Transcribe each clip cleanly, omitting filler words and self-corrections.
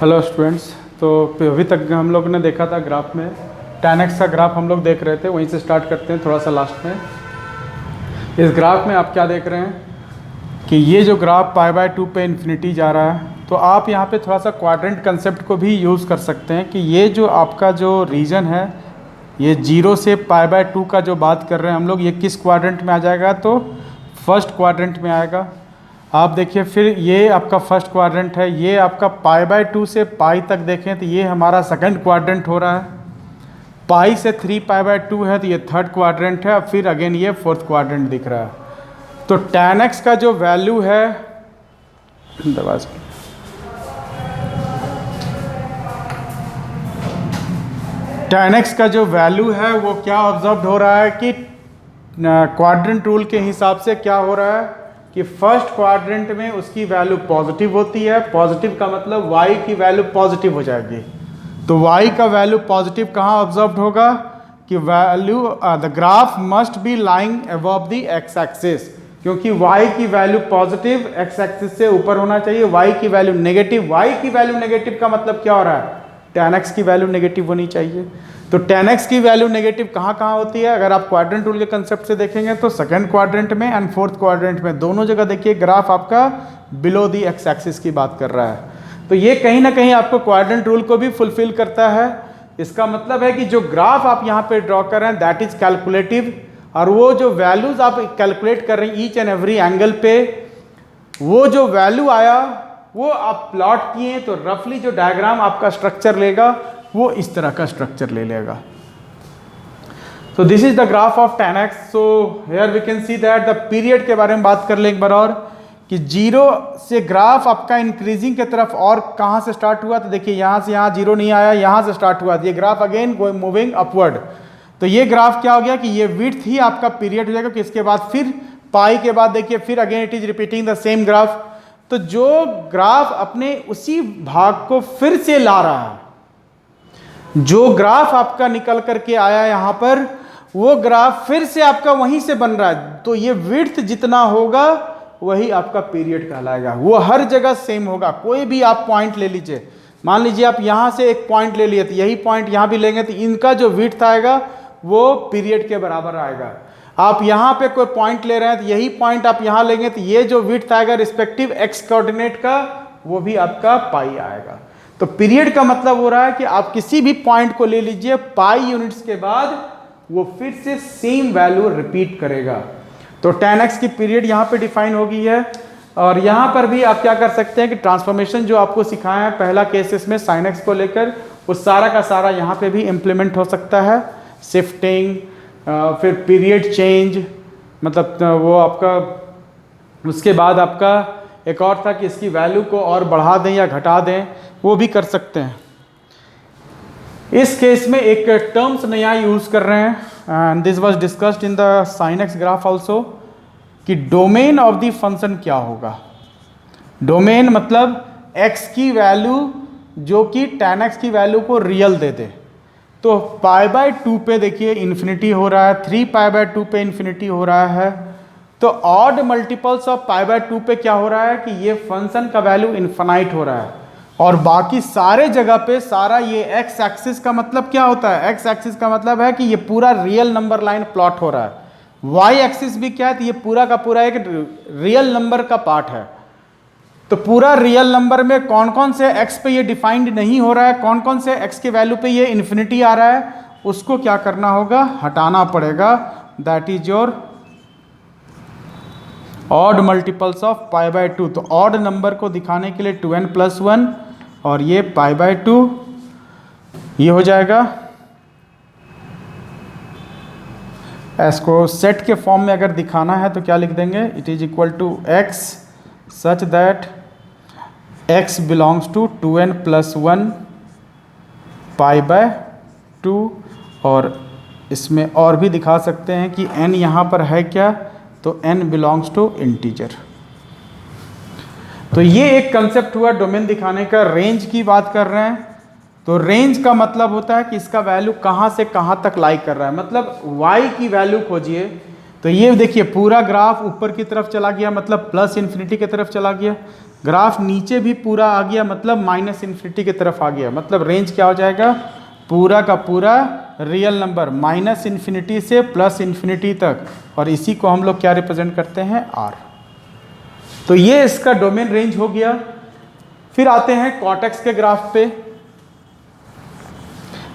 Hello students. तो अभी तक हम लोग ने देखा था ग्राफ में tan x का ग्राफ हम लोग देख रहे थे, वहीं से स्टार्ट करते हैं थोड़ा सा लास्ट में। इस ग्राफ में आप क्या देख रहे हैं कि ये जो ग्राफ π/2 पे इन्फिनिटी जा रहा है, तो आप यहाँ पे थोड़ा सा क्वाड्रेंट कंसेप्ट को भी यूज़ कर सकते हैं कि ये जो आपका जो रीजन है, ये 0 से π/2 का जो बात कर रहे हैं हम लोग, ये किस क्वाड्रेंट में आ जाएगा? तो फर्स्ट क्वाड्रेंट में आएगा। आप देखिए फिर ये आपका फर्स्ट क्वाड्रेंट है, ये आपका π/2 से पाई तक देखें तो ये हमारा सेकंड क्वाड्रेंट हो रहा है। पाई से 3π/2 है तो ये थर्ड क्वाड्रेंट है। फिर अगेन ये फोर्थ क्वाड्रेंट दिख रहा है। तो tan x का जो वैल्यू है, tan x का जो वैल्यू है वो क्या ऑब्जर्व हो रहा है कि क्वाड्रेंट रूल के हिसाब से क्या हो रहा है कि फर्स्ट क्वाड्रेंट में उसकी वैल्यू पॉजिटिव होती है। पॉजिटिव का मतलब y की वैल्यू पॉजिटिव हो जाएगी। तो y का वैल्यू पॉजिटिव कहाँ ऑब्जर्व होगा कि value the graph must be lying above the x axis, क्योंकि y की वैल्यू पॉजिटिव x एक्सिस से ऊपर होना चाहिए। y की वैल्यू नेगेटिव, y की वैल्यू नेगेटिव का मतलब क्या हो रहा है? tan x की वैल्यू नेगेटिव होनी चाहिए। तो tan x की वैल्यू नेगेटिव कहाँ कहाँ होती है? अगर आप क्वाड्रेंट रूल के कंसेप्ट से देखेंगे तो सेकंड क्वाड्रेंट में एंड फोर्थ क्वाड्रेंट में, दोनों जगह देखिए ग्राफ आपका बिलो दी एक्स एक्सिस की बात कर रहा है। तो ये कहीं ना कहीं आपको क्वाड्रेंट रूल को भी फुलफिल करता है। इसका मतलब है कि जो ग्राफ आप यहाँ पे ड्रॉ कर रहे हैं दैट इज कैलकुलेटिव, और वो जो वैल्यूज आप कैलकुलेट कर रहे हैं ईच एंड एवरी एंगल पे, वो जो वैल्यू आया वो आप प्लॉट किए तो रफली जो डायग्राम आपका स्ट्रक्चर लेगा वो इस तरह का स्ट्रक्चर ले लेगा। तो this is the graph of tan x। So here we can see that the period के बारे में बात कर लें एक बार और कि 0 से ग्राफ आपका इंक्रीजिंग की तरफ और कहाँ से स्टार्ट हुआ? तो देखिए यहाँ से यहाँ 0 नहीं आया, यहाँ से स्टार्ट हुआ। ये ग्राफ अगेन मूविंग अपवर्ड। तो ये ग्राफ क्या हो गया कि ये विड्थ ही आपका पीरियड हो जाएगा, कि इसके बाद फिर पाई के बाद देखिए फिर again it is repeating the same graph. तो जो ग्राफ अपने उसी भाग को फिर से ला रहा है, जो ग्राफ आपका निकल करके आया यहाँ पर, वो ग्राफ फिर से आपका वहीं से बन रहा है। तो ये विड्थ जितना होगा वही आपका पीरियड कहलाएगा। वो हर जगह सेम होगा। कोई भी आप पॉइंट ले लीजिए, मान लीजिए आप यहाँ से एक पॉइंट ले लिए तो यही पॉइंट यहाँ भी लेंगे तो इनका जो विड्थ आएगा वो पीरियड के बराबर आएगा। आप यहाँ पे कोई पॉइंट ले रहे हैं तो यही पॉइंट आप यहाँ लेंगे तो ये जो विड्थ आएगा रिस्पेक्टिव एक्स कोऑर्डिनेट का, वो भी आपका पाई आएगा। तो पीरियड का मतलब हो रहा है कि आप किसी भी पॉइंट को ले लीजिए, पाई यूनिट्स के बाद वो फिर से सेम वैल्यू रिपीट करेगा। तो tan x की पीरियड यहाँ पे डिफाइन हो गई है। और यहाँ पर भी आप क्या कर सकते हैं कि ट्रांसफॉर्मेशन जो आपको सिखाया है पहला केसेस में sin x को लेकर, वो सारा का सारा यहाँ पे भी इम्प्लीमेंट हो सकता है। शिफ्टिंग, फिर पीरियड चेंज, मतलब वो आपका, उसके बाद आपका एक और था कि इसकी वैल्यू को और बढ़ा दें या घटा दें, वो भी कर सकते हैं। इस केस में एक टर्म्स नया यूज कर रहे हैं, and this was discussed in the sin x graph also, कि डोमेन ऑफ द फंक्शन क्या होगा। डोमेन मतलब x की वैल्यू जो कि tan x की वैल्यू को रियल दे दे। तो π/2 पे देखिए इन्फिनिटी हो रहा है, 3π/2 पे इन्फिनिटी हो रहा है। तो ऑड मल्टीपल्स ऑफ π/2 पे क्या हो रहा है कि ये फंक्शन का वैल्यू इन्फिनाइट हो रहा है। और बाकी सारे जगह पे सारा ये एक्स एक्सिस का मतलब क्या होता है? एक्स एक्सिस का मतलब है कि ये पूरा रियल नंबर लाइन प्लॉट हो रहा है। वाई एक्सिस भी क्या है? तो ये पूरा का पूरा एक रियल नंबर का पार्ट है। तो पूरा रियल नंबर में कौन कौन से एक्स पे ये डिफाइंड नहीं हो रहा है, कौन कौन से एक्स के वैल्यू पे ये इन्फिनिटी आ रहा है, उसको क्या करना होगा? हटाना पड़ेगा। That is your odd multiples of π/2। तो ऑड नंबर को दिखाने के लिए 2n+1 और ये π/2 ये हो जाएगा। इसको सेट के फॉर्म में अगर दिखाना है तो क्या लिख देंगे? It is equal to x such that x belongs to 2n+1 π/2। और इसमें और भी दिखा सकते हैं कि n यहाँ पर है क्या, तो n बिलोंग्स टू इंटीजर। तो ये एक कंसेप्ट हुआ डोमेन दिखाने का। रेंज की बात कर रहे हैं तो रेंज का मतलब होता है कि इसका वैल्यू कहाँ से कहाँ तक लाई कर रहा है। मतलब y की वैल्यू खोजिए तो ये देखिए पूरा ग्राफ ऊपर की तरफ चला गया, मतलब प्लस इन्फिनिटी की तरफ चला गया। ग्राफ नीचे भी पूरा आ गया, मतलब माइनस इन्फिनिटी की तरफ आ गया। मतलब रेंज क्या हो जाएगा, पूरा का पूरा रियल नंबर माइनस इन्फिनिटी से प्लस इन्फिनिटी तक, और इसी को हम लोग क्या रिप्रेजेंट करते हैं, आर। तो ये इसका डोमेन रेंज हो गया। फिर आते हैं कॉटेक्स के ग्राफ पे।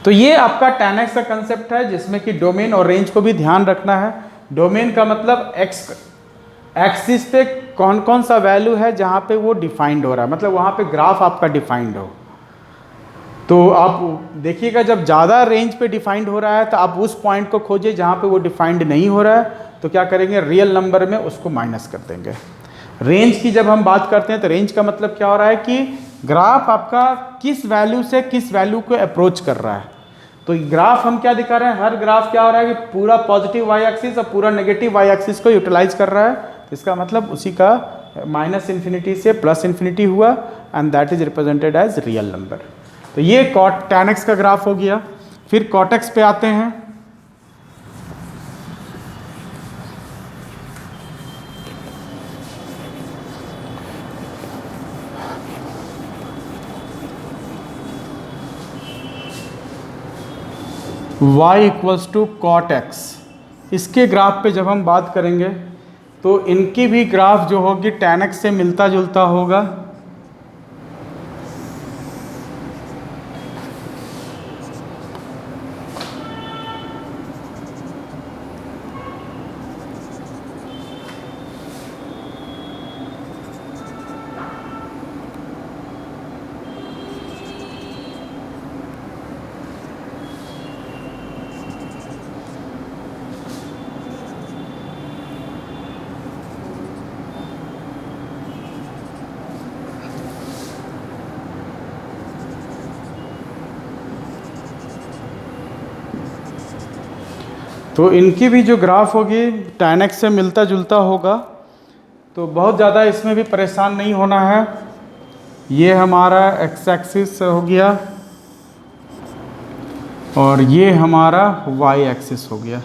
तो ये आपका tan x का कंसेप्ट है, जिसमें कि डोमेन और रेंज को भी ध्यान रखना है। डोमेन का मतलब x एक्सिस पे कौन कौन सा वैल्यू है जहाँ पे वो डिफाइंड हो रहा है, मतलब वहाँ पे ग्राफ आपका डिफाइंड हो। तो आप देखिएगा जब ज़्यादा रेंज पे डिफाइंड हो रहा है तो आप उस पॉइंट को खोजिए जहाँ पे वो डिफाइंड नहीं हो रहा है, तो क्या करेंगे, रियल नंबर में उसको माइनस कर देंगे। रेंज की जब हम बात करते हैं तो रेंज का मतलब क्या हो रहा है कि ग्राफ आपका किस वैल्यू से किस वैल्यू को अप्रोच कर रहा है। तो ग्राफ हम क्या दिखा रहे हैं, हर ग्राफ क्या हो रहा है कि पूरा पॉजिटिव वाई एक्सिस और पूरा नेगेटिव वाई एक्सिस को यूटिलाइज कर रहा है। तो इसका मतलब उसी का माइनस इन्फिनिटी से प्लस इन्फिनिटी हुआ, and that is represented as real number. तो ये tan x का ग्राफ हो गया। फिर कॉटेक्स पे आते हैं। y equals to cot x, इसके ग्राफ पे जब हम बात करेंगे तो इनकी भी ग्राफ जो होगी tan x से मिलता जुलता होगा। तो इनकी भी जो ग्राफ होगी tan x से मिलता जुलता होगा। तो बहुत ज़्यादा इसमें भी परेशान नहीं होना है। ये हमारा x एक्सिस हो गया और ये हमारा y एक्सिस हो गया।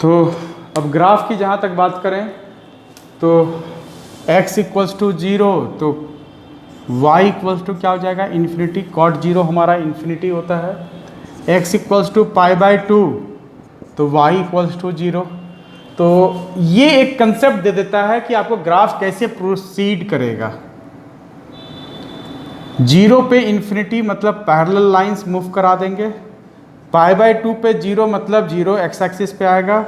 तो अब ग्राफ की जहाँ तक बात करें तो x इक्वल्स टू 0, तो y इक्वल्स टू क्या हो जाएगा, इन्फिनिटी। कॉट 0 हमारा इन्फिनिटी होता है। x इक्वल्स टू π/2, तो y इक्वल्स टू 0। तो ये एक कंसेप्ट दे देता है कि आपको ग्राफ कैसे प्रोसीड करेगा। 0 पे इन्फिनिटी मतलब पैरेलल लाइंस मूव करा देंगे। π/2 पे 0 मतलब 0 x एक्सिस पे आएगा,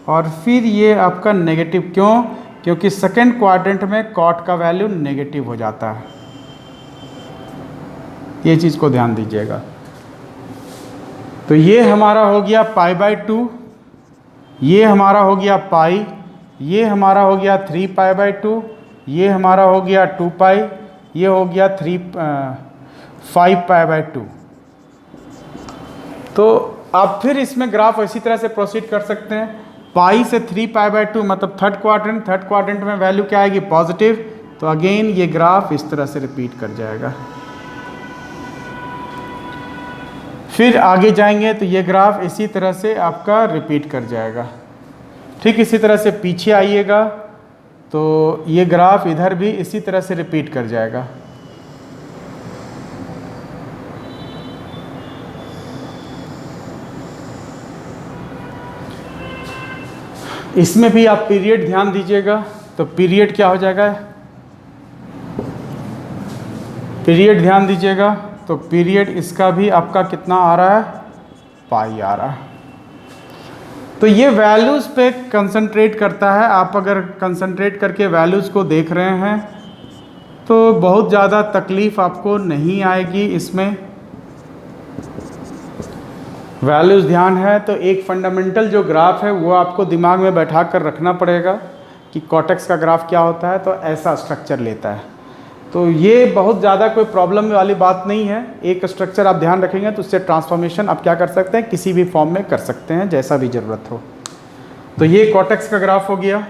और फिर ये आपका नेगेटिव। क्यों? क्योंकि सेकेंड क्वाड्रेंट में कॉट का वैल्यू नेगेटिव हो जाता है। ये चीज़ को ध्यान दीजिएगा। तो ये हमारा हो गया π/2, ये हमारा हो गया पाई, ये हमारा हो गया 3π/2, ये हमारा हो गया 2π, ये हो गया 5π/2। तो आप फिर इसमें ग्राफ इसी तरह से प्रोसीड कर सकते हैं। पाई से 3π/2 मतलब थर्ड क्वाड्रेंट में वैल्यू क्या आएगी, पॉजिटिव। तो अगेन ये ग्राफ इस तरह से रिपीट कर जाएगा। फिर आगे जाएंगे तो ये ग्राफ इसी तरह से आपका रिपीट कर जाएगा। ठीक इसी तरह से पीछे आइएगा तो ये ग्राफ इधर भी इसी तरह से रिपीट कर जाएगा। इसमें भी आप पीरियड ध्यान दीजिएगा। तो पीरियड क्या हो जाएगा, पीरियड ध्यान दीजिएगा। तो पीरियड इसका भी आपका कितना आ रहा है, पाई आ रहा है। तो ये वैल्यूज़ पे कंसंट्रेट करता है। आप अगर कंसंट्रेट करके वैल्यूज़ को देख रहे हैं तो बहुत ज़्यादा तकलीफ़ आपको नहीं आएगी इसमें। वैल्यूज़ ध्यान है तो एक फंडामेंटल जो ग्राफ है वो आपको दिमाग में बैठा कर रखना पड़ेगा कि कॉटेक्स का ग्राफ क्या होता है। तो ऐसा स्ट्रक्चर लेता है। तो ये बहुत ज़्यादा कोई प्रॉब्लम वाली बात नहीं है। एक स्ट्रक्चर आप ध्यान रखेंगे तो उससे ट्रांसफॉर्मेशन आप क्या कर सकते हैं, किसी भी फॉर्म में कर सकते हैं, जैसा भी ज़रूरत हो। तो ये कॉटेक्स का ग्राफ हो गया।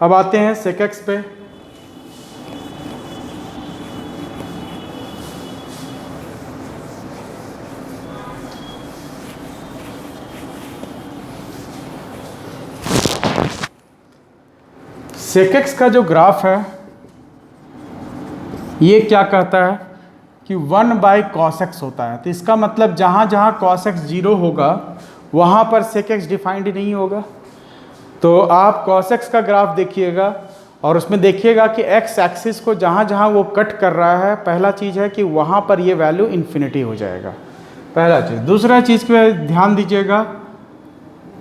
अब आते हैं सेक एक्स पे। sec x का जो ग्राफ है ये क्या कहता है कि 1/cos x होता है। तो इसका मतलब जहाँ जहाँ cos x 0 होगा वहाँ पर sec x डिफाइंड नहीं होगा। तो आप cos x का ग्राफ देखिएगा और उसमें देखिएगा कि x एक्सिस को जहाँ जहाँ वो कट कर रहा है, पहला चीज़ है कि वहाँ पर ये वैल्यू इन्फिनिटी हो जाएगा, पहला चीज़। दूसरा चीज़ पे ध्यान दीजिएगा,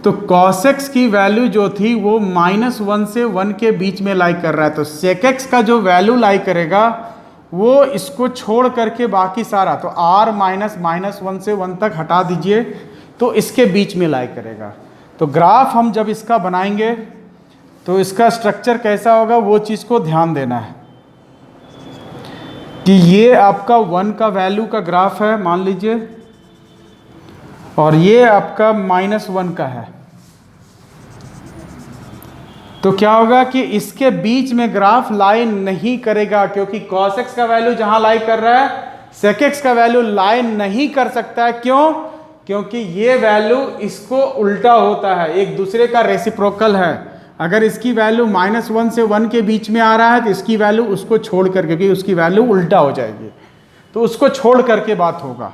तो cos x की वैल्यू जो थी वो -1 से 1 के बीच में लाई कर रहा है। तो sec x का जो वैल्यू लाई करेगा वो इसको छोड़ करके बाकी सारा, तो r -1 से 1 तक हटा दीजिए तो इसके बीच में लाई करेगा। तो ग्राफ हम जब इसका बनाएंगे तो इसका स्ट्रक्चर कैसा होगा वो चीज़ को ध्यान देना है कि ये आपका 1 का वैल्यू का ग्राफ है मान लीजिए, और ये आपका -1 का है। तो क्या होगा कि इसके बीच में ग्राफ लाइन नहीं करेगा, क्योंकि cos x का वैल्यू जहां लाई कर रहा है sec x का वैल्यू लाइन नहीं कर सकता है। क्यों? क्योंकि ये वैल्यू इसको उल्टा होता है, एक दूसरे का रेसिप्रोकल है। अगर इसकी वैल्यू -1 से 1 के बीच में आ रहा है तो इसकी वैल्यू उसको छोड़ कर, क्योंकि उसकी वैल्यू उल्टा हो जाएगी, तो उसको छोड़ करके बात होगा।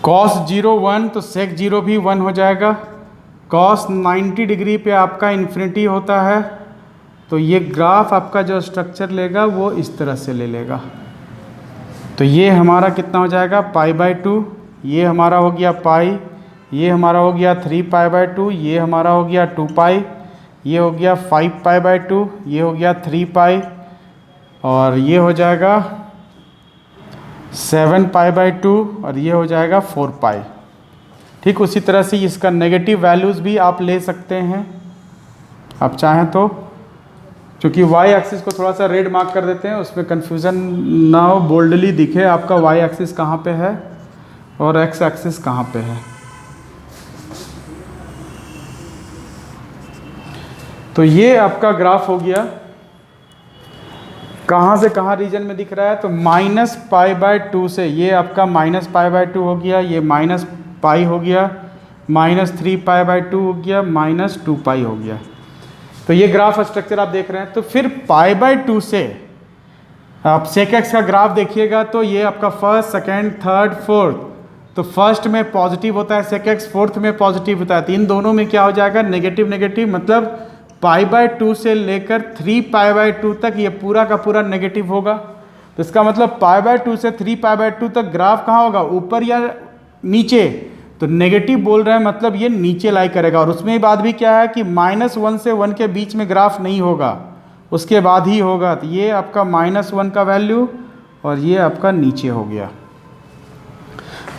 cos 0 1 तो sec 0 भी 1 हो जाएगा। cos 90 डिग्री पे आपका इन्फिनिटी होता है, तो ये ग्राफ आपका जो स्ट्रक्चर लेगा वो इस तरह से ले लेगा। तो ये हमारा कितना हो जाएगा π/2, ये हमारा हो गया पाई, ये हमारा हो गया 3π/2, ये हमारा हो गया 2π, ये हो गया 5π/2, ये हो गया 3π, और ये हो जाएगा 7π/2, और ये हो जाएगा 4π। ठीक उसी तरह से इसका नेगेटिव वैल्यूज़ भी आप ले सकते हैं आप चाहें तो, क्योंकि वाई एक्सिस को थोड़ा सा रेड मार्क कर देते हैं, उसमें कन्फ्यूज़न ना हो, बोल्डली दिखे आपका वाई एक्सिस कहाँ पे है और एक्स एक्सिस कहाँ पे है। तो ये आपका ग्राफ हो गया, कहाँ से कहाँ रीजन में दिख रहा है, तो -π/2 से ये आपका -π/2 हो गया, ये -π हो गया, -3π/2 हो गया, -2π हो गया। तो ये ग्राफ स्ट्रक्चर आप देख रहे हैं। तो फिर π/2 से आप sec x का ग्राफ देखिएगा, तो ये आपका फर्स्ट, सेकेंड, थर्ड, फोर्थ, तो फर्स्ट में पॉजिटिव होता है sec x, फोर्थ में पॉजिटिव होता है, तो इन दोनों में क्या हो जाएगा नेगेटिव नेगेटिव, मतलब π/2 से लेकर 3π/2 तक ये पूरा का पूरा नेगेटिव होगा। तो इसका मतलब π/2 से 3π/2 तक ग्राफ कहाँ होगा, ऊपर या नीचे, तो नेगेटिव बोल रहे हैं मतलब ये नीचे लाई करेगा। और उसमें बात भी क्या है कि -1 से 1 के बीच में ग्राफ नहीं होगा, उसके बाद ही होगा। तो ये आपका -1 का वैल्यू और ये आपका नीचे हो गया।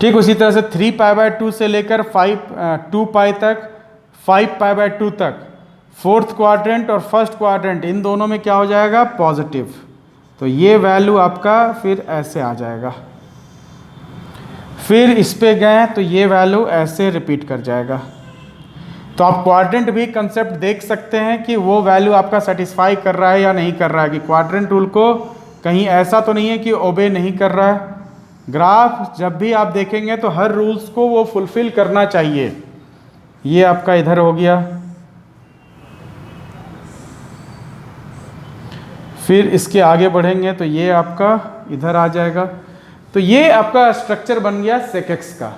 ठीक उसी तरह से 3π/2 से लेकर 2π तक, 5π/2 तक, फोर्थ क्वाड्रेंट और फर्स्ट क्वाड्रेंट, इन दोनों में क्या हो जाएगा पॉजिटिव। तो ये वैल्यू आपका फिर ऐसे आ जाएगा। फिर इस पे गए तो ये वैल्यू ऐसे रिपीट कर जाएगा। तो आप क्वाड्रेंट भी कंसेप्ट देख सकते हैं कि वो वैल्यू आपका सेटिस्फाई कर रहा है या नहीं कर रहा है, कि क्वाड्रेंट रूल को कहीं ऐसा तो नहीं है कि ओबे नहीं कर रहा है। ग्राफ जब भी आप देखेंगे तो हर रूल्स को वो फुलफिल करना चाहिए। ये आपका इधर हो गया, फिर इसके आगे बढ़ेंगे तो ये आपका इधर आ जाएगा। तो ये आपका स्ट्रक्चर बन गया sec x का।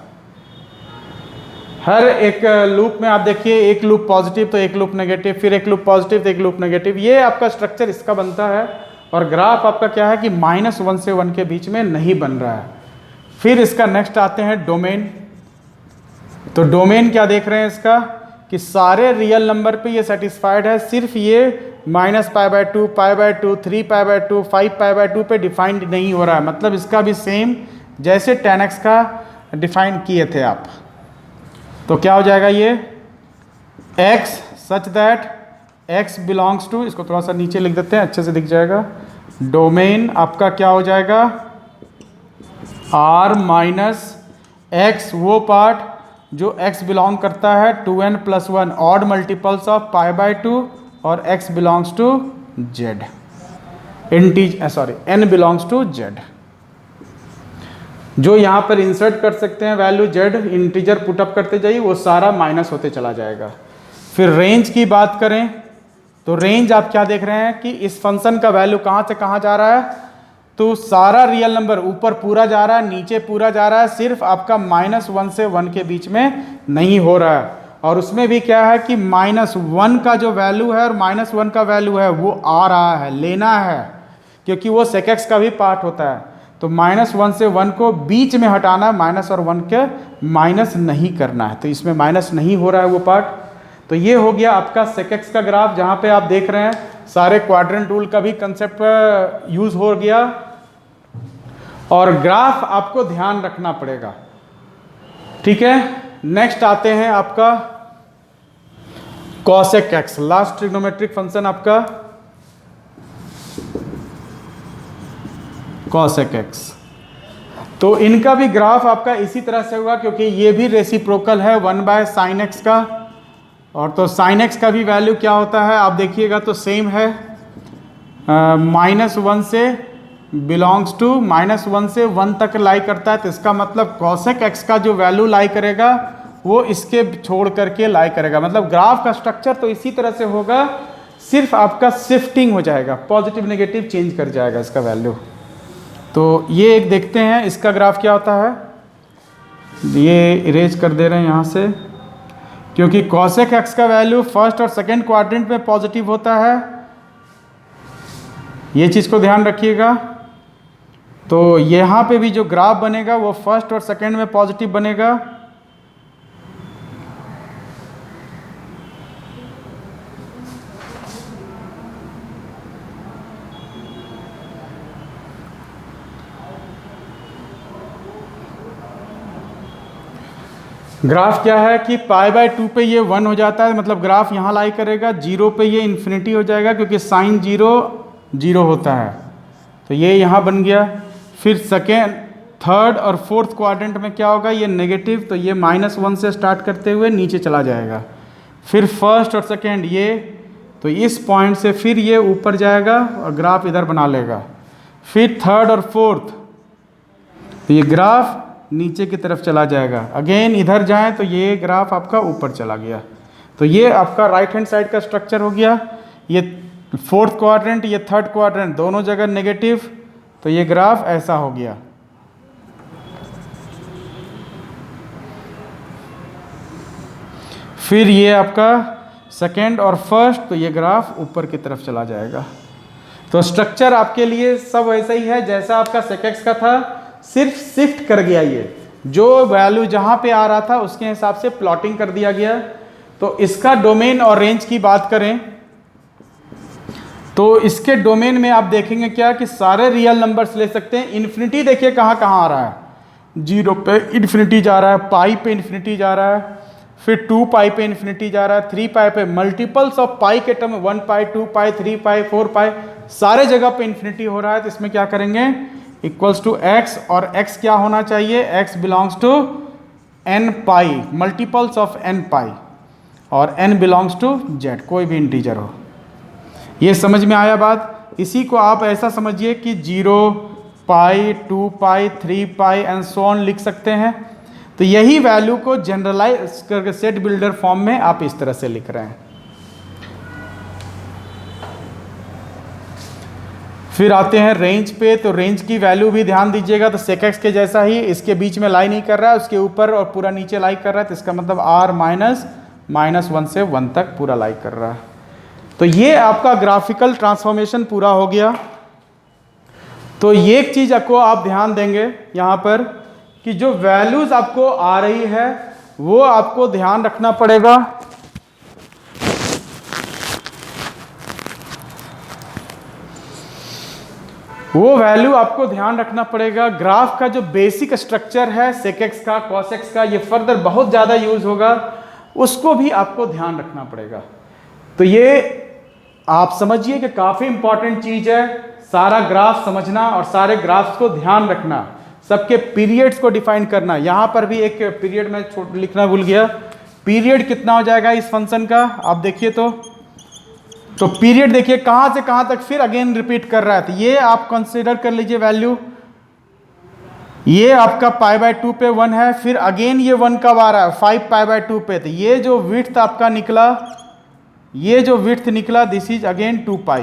हर एक लूप में आप देखिए, एक लूप पॉजिटिव तो एक लूप नेगेटिव, फिर एक लूप पॉजिटिव तो एक लूप नेगेटिव, ये आपका स्ट्रक्चर इसका बनता है। और ग्राफ आपका क्या है कि -1 से 1 के बीच में नहीं बन रहा है। फिर इसका नेक्स्ट आते हैं डोमेन। तो डोमेन क्या देख रहे हैं इसका, कि सारे रियल नंबर पे ये सेटिस्फाइड है, सिर्फ ये -π/2, π/2, 3π/2, 5π/2 पे डिफाइंड नहीं हो रहा है। मतलब इसका भी सेम जैसे tan x का डिफाइन किए थे आप। तो क्या हो जाएगा ये x such that x belongs to, इसको थोड़ा सा नीचे लिख देते हैं अच्छे से दिख जाएगा, डोमेन आपका क्या हो जाएगा r माइनस x वो पार्ट जो x बिलोंग करता है 2n+1 ऑड मल्टीपल्स ऑफ π/2 और x belongs to z, n belongs to z। जो यहाँ पर इंसर्ट कर सकते हैं वैल्यू z, इंटीजर पुटअप करते जाइए, वो सारा माइनस होते चला जाएगा। फिर रेंज की बात करें तो रेंज आप क्या देख रहे हैं कि इस फंक्शन का वैल्यू कहाँ से कहाँ जा रहा है, तो सारा रियल नंबर ऊपर पूरा जा रहा है, नीचे पूरा जा रहा है, सिर्फ आपका -1 से 1 के बीच में नहीं हो रहा है। और उसमें भी क्या है कि -1 का जो वैल्यू है और -1 का वैल्यू है वो आ रहा है, लेना है, क्योंकि वो sec x का भी पार्ट होता है। तो -1 से 1 को बीच में हटाना, माइनस और 1 के माइनस नहीं करना है, तो इसमें माइनस नहीं हो रहा है वो पार्ट। तो ये हो गया आपका sec x का ग्राफ, जहाँ पे आप देख रहे हैं सारे क्वाड्रेंट रूल का भी कंसेप्ट यूज हो गया। और ग्राफ आपको ध्यान रखना पड़ेगा, ठीक है। नेक्स्ट आते हैं आपका cosec x, last trigonometric function आपका cosec x। तो इनका भी ग्राफ आपका इसी तरह से होगा, क्योंकि ये भी रेसिप्रोकल है 1/sin x का। और तो sin x का भी वैल्यू क्या होता है आप देखिएगा तो सेम है, -1 से बिलोंग्स टू -1 से 1 तक लाई करता है। तो इसका मतलब cosec x का जो वैल्यू लाई करेगा वो इसके छोड़ करके लाई करेगा। मतलब ग्राफ का स्ट्रक्चर तो इसी तरह से होगा, सिर्फ आपका शिफ्टिंग हो जाएगा, पॉजिटिव नेगेटिव चेंज कर जाएगा इसका वैल्यू। तो ये एक देखते हैं इसका ग्राफ क्या होता है, ये इरेज कर दे रहे हैं यहाँ से, क्योंकि cosec x का वैल्यू फर्स्ट और सेकंड क्वाड्रेंट में पॉजिटिव होता है, ये चीज़ को ध्यान रखिएगा। तो यहाँ पे भी जो ग्राफ बनेगा वो फर्स्ट और सेकंड में पॉजिटिव बनेगा। ग्राफ क्या है कि π/2 पे ये 1 हो जाता है, मतलब ग्राफ यहाँ लाई करेगा, 0 पे ये इन्फिनिटी हो जाएगा, क्योंकि साइन 0 0 होता है। तो ये यहाँ बन गया। फिर सेकेंड, थर्ड और फोर्थ क्वाड्रेंट में क्या होगा, ये नेगेटिव, तो ये -1 से स्टार्ट करते हुए नीचे चला जाएगा। फिर फर्स्ट और सेकेंड ये, तो इस पॉइंट से फिर ये ऊपर जाएगा और ग्राफ इधर बना लेगा। फिर थर्ड और फोर्थ, तो ये ग्राफ नीचे की तरफ चला जाएगा। अगेन इधर जाएं तो ये ग्राफ आपका ऊपर चला गया। तो ये आपका राइट हैंड साइड का स्ट्रक्चर हो गया। ये फोर्थ क्वाड्रेंट, ये थर्ड क्वाड्रेंट, दोनों जगह नेगेटिव, तो ये ग्राफ ऐसा हो गया। फिर ये आपका सेकेंड और फर्स्ट, तो ये ग्राफ ऊपर की तरफ चला जाएगा। तो स्ट्रक्चर आपके लिए सब वैसा ही है जैसा आपका sec x का था, सिर्फ शिफ्ट कर गया, ये जो वैल्यू जहां पे आ रहा था उसके हिसाब से प्लॉटिंग कर दिया गया। तो इसका डोमेन और रेंज की बात करें तो इसके डोमेन में आप देखेंगे क्या कि सारे रियल नंबर्स ले सकते हैं। इन्फिनिटी देखिए कहाँ कहाँ आ रहा है, 0 पे इन्फिनिटी जा रहा है, पाई पे इन्फिनिटी जा रहा है, फिर 2 पाई पे इन्फिनिटी जा रहा है, 3 पाई पे, मल्टीपल्स ऑफ पाई के टर्म 1 पाई, 2 पाई, 3 पाई, 4 पाई, सारे जगह पे इन्फिनिटी हो रहा है। तो इसमें क्या करेंगे, इक्वल्स टू x, और x क्या होना चाहिए, x belongs to n pi, multiples of n pi, और n बिलोंग्स टू z, कोई भी इंटीजर हो। ये समझ में आया बात। इसी को आप ऐसा समझिए कि 0 पाई, 2 पाई, 3 पाई एंड सो ऑन लिख सकते हैं। तो यही वैल्यू को जनरलाइज करके सेट बिल्डर फॉर्म में आप इस तरह से लिख रहे हैं। फिर आते हैं रेंज पे। तो रेंज की वैल्यू भी ध्यान दीजिएगा, तो sec x के जैसा ही इसके बीच में लाई नहीं कर रहा है, उसके ऊपर और पूरा नीचे लाई कर रहा है। तो इसका मतलब r -1 से 1 तक पूरा लाई कर रहा है। तो ये आपका ग्राफिकल ट्रांसफॉर्मेशन पूरा हो गया। तो ये एक चीज आपको आप ध्यान देंगे यहाँ पर कि जो वैल्यूज आपको आ रही है वो आपको ध्यान रखना पड़ेगा। वो वैल्यू आपको ध्यान रखना पड़ेगा। ग्राफ का जो बेसिक स्ट्रक्चर है sec x का cos x का, ये फर्दर बहुत ज़्यादा यूज होगा, उसको भी आपको ध्यान रखना पड़ेगा। तो ये आप समझिए कि काफ़ी इंपॉर्टेंट चीज़ है, सारा ग्राफ समझना और सारे ग्राफ्स को ध्यान रखना, सबके पीरियड्स को डिफाइन करना। यहाँ पर भी एक पीरियड मैं लिखना भूल गया, पीरियड कितना हो जाएगा इस फंक्शन का, आप देखिए तो पीरियड देखिए कहाँ से कहाँ तक फिर अगेन रिपीट कर रहा है। तो ये आप कंसीडर कर लीजिए वैल्यू, ये आपका π/2 पे 1 है, फिर अगेन ये 1 कब आ रहा है 5 π/2 पे। तो ये जो विड्थ आपका निकला, ये जो विड्थ निकला दिस इज अगेन 2π।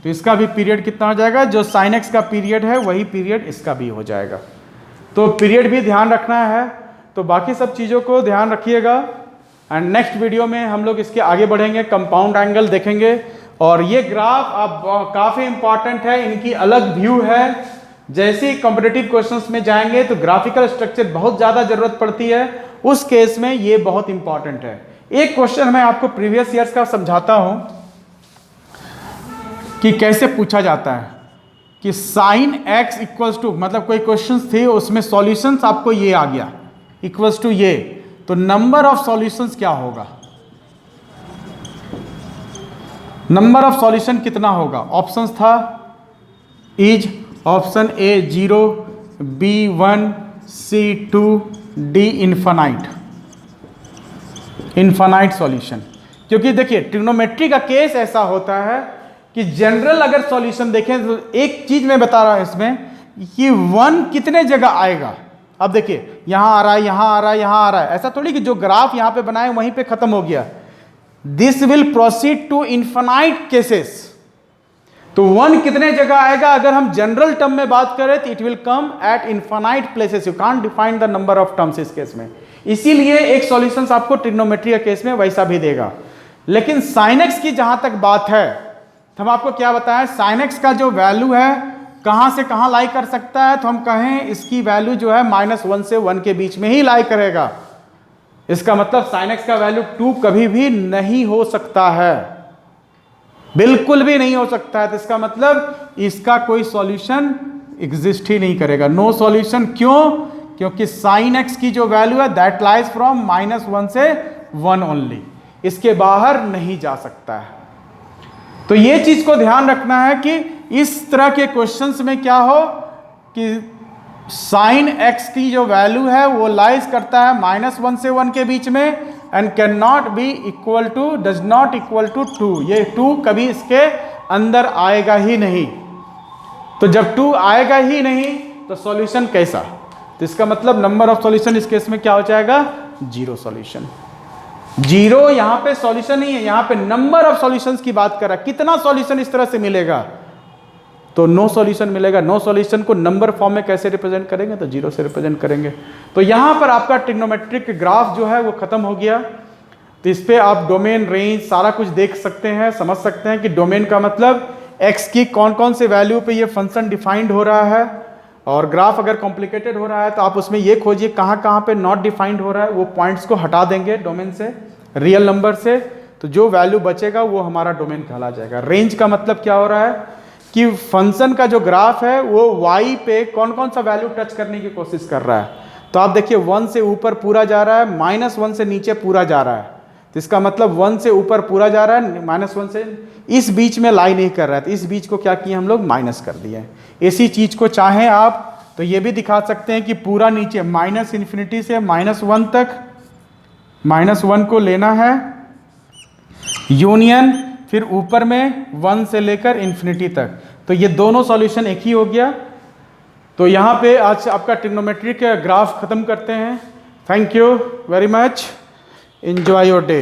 तो इसका भी पीरियड कितना हो जाएगा, जो sin x का पीरियड है वही पीरियड इसका भी हो जाएगा। तो पीरियड भी ध्यान रखना है। तो बाकी सब चीज़ों को ध्यान रखिएगा। एंड नेक्स्ट वीडियो में हम लोग इसके आगे बढ़ेंगे, कंपाउंड एंगल देखेंगे। और ये ग्राफ अब काफ़ी इंपॉर्टेंट है, इनकी अलग व्यू है। जैसे ही कॉम्पिटिटिव क्वेश्चंस में जाएंगे तो ग्राफिकल स्ट्रक्चर बहुत ज़्यादा जरूरत पड़ती है, उस केस में ये बहुत इंपॉर्टेंट है। एक क्वेश्चन मैं आपको प्रीवियस ईयर्स का समझाता हूँ कि कैसे पूछा जाता है कि sin x इक्वल्स टू, मतलब कोई क्वेश्चंस थे उसमें सॉल्यूशंस आपको ये आ गया इक्वल्स टू ये, तो नंबर ऑफ सॉल्यूशंस क्या होगा, नंबर ऑफ सॉल्यूशन कितना होगा। ऑप्शंस था is option A 0, B 1, C 2, D infinite solution. क्योंकि देखिए ट्रिग्नोमेट्री का केस ऐसा होता है कि जनरल अगर सॉल्यूशन देखें तो एक चीज मैं बता रहा हूं इसमें कि 1 कितने जगह आएगा। अब देखिए यहां आ रहा है, यहां आ रहा है, यहां आ रहा है, ऐसा थोड़ी कि जो ग्राफ यहां पे बनाए वहीं पे खत्म हो गया। This will proceed to infinite cases. तो 1 कितने जगह आएगा, अगर हम जनरल टर्म में बात करें तो it will come at infinite places. You can't define the number of terms इस केस में। इसीलिए एक सॉल्यूशन आपको ट्रिग्नोमेट्री के केस में वैसा भी देगा। लेकिन sin x की जहां तक बात है तो हम आपको क्या बताएं, sin x का जो वैल्यू है कहां से कहां लाई कर सकता है, तो हम कहें इसकी वैल्यू जो है -1 से 1 के बीच में ही लाई करेगा। इसका मतलब sin x का वैल्यू 2 कभी भी नहीं हो सकता है, बिल्कुल भी नहीं हो सकता है। तो इसका मतलब इसका कोई सॉल्यूशन एग्जिस्ट ही नहीं करेगा, नो सॉल्यूशन। क्यों? क्योंकि sin x की जो वैल्यू है दैट लाइज फ्रॉम -1 से 1 ओनली, इसके बाहर नहीं जा सकता है। तो ये चीज को ध्यान रखना है कि इस तरह के क्वेश्चंस में क्या हो कि sin x की जो वैल्यू है वो लाइज करता है -1 से 1 के बीच में and can not be equal to, does not equal to 2। ये 2 कभी इसके अंदर आएगा ही नहीं। तो जब 2 आएगा ही नहीं तो सॉल्यूशन कैसा, तो इसका मतलब नंबर ऑफ सॉल्यूशन इस केस में क्या हो जाएगा, 0 सॉल्यूशन। 0 यहां पे सॉल्यूशन नहीं है, यहां पे नंबर ऑफ सॉल्यूशंस की बात कर रहा है, कितना सॉल्यूशन इस तरह से मिलेगा, तो नो सॉल्यूशन मिलेगा। नो सॉल्यूशन को नंबर फॉर्म में कैसे रिप्रेजेंट करेंगे, तो 0 से रिप्रेजेंट करेंगे। तो यहां पर आपका ट्रिग्नोमेट्रिक ग्राफ जो है वो खत्म हो गया। तो इस पे आप डोमेन, रेंज सारा कुछ देख सकते हैं, समझ सकते हैं कि डोमेन का मतलब x की कौन कौन से वैल्यू पे ये फंक्शन डिफाइंड हो रहा है। और ग्राफ अगर कॉम्प्लिकेटेड हो रहा है तो आप उसमें ये खोजिए कहाँ कहाँ पे नॉट डिफाइंड हो रहा है, वो पॉइंट्स को हटा देंगे डोमेन से, रियल नंबर से, तो जो वैल्यू बचेगा वो हमारा डोमेन कहला जाएगा। रेंज का मतलब क्या हो रहा है कि फंक्शन का जो ग्राफ है वो y पे कौन कौन सा वैल्यू टच करने की कोशिश कर रहा है। तो आप देखिए 1 से ऊपर पूरा जा रहा है, -1 से नीचे पूरा जा रहा है। तो इसका मतलब 1 से ऊपर पूरा जा रहा है, -1 से इस बीच में लाई नहीं कर रहा है। तो इस बीच को क्या किए हम लोग, माइनस कर दिए। इसी चीज को चाहें आप तो ये भी दिखा सकते हैं कि पूरा नीचे -∞ से -1 तक, -1 को लेना है यूनियन, फिर ऊपर में 1 से लेकर इन्फिनिटी तक। तो ये दोनों सॉल्यूशन एक ही हो गया। तो यहाँ पे आज आपका ट्रिग्नोमेट्री का ग्राफ खत्म करते हैं। Thank you very much, enjoy your day.